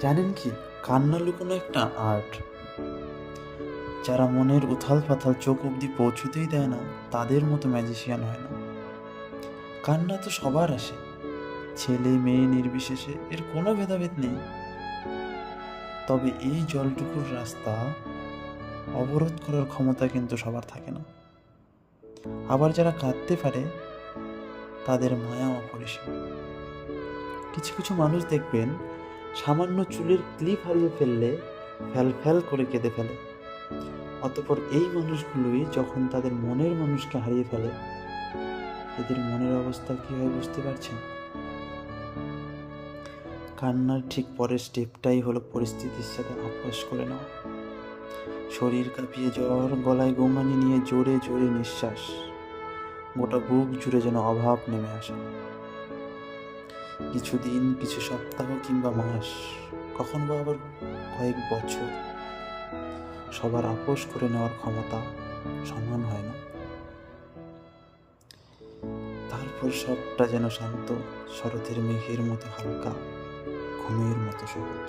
জানেন কি, কান্না লুকোনো একটা আর্ট। যারা মনের উথাল পাথাল চোখ অবধি পৌঁছতেই দেয় না, তাদের মতো ম্যাজিশিয়ান হয় না। কান্না তো সবার আসে, ছেলে মেয়ে নির্বিশেষে, এর কোনো ভেদাভেদ নেই। তবে এই জলটুকুর রাস্তা অবরোধ করার ক্ষমতা কিন্তু সবার থাকে না। আবার যারা কাঁদতে পারে, তাদের মায়া অপরিসীম। কিছু কিছু মানুষ দেখবেন, সামান্য চুলের ক্লিপ হারিয়ে ফেললে ফ্যাল ফ্যাল করে কেঁদে ফেলে। অতঃপর এই মানুষগুলোই যখন তাদের মনের মানুষকে হারিয়ে ফেলে, এদের মনের অবস্থা কি হয় বুঝতে পারছেন? কান্নার ঠিক পরের স্টেপটাই হলো পরিস্থিতির সাথে আপোষ করে নেওয়া। শরীর কাঁপিয়ে জ্বর, গলায় গোঙানি নিয়ে জোরে জোরে নিঃশ্বাস, গোটা বুক জুড়ে যেন অভাব নেমে আসে। কিছুদিন, কিছু সপ্তাহ কিংবা মাস, কখনো বা আবার কয়েক বছর, সবার আপোষ করে নেওয়ার ক্ষমতা সমান হয় না। তারপর সবটা যেন শান্ত, শরতের মেঘের মতো হালকা, ঘুমের মতো সহজ।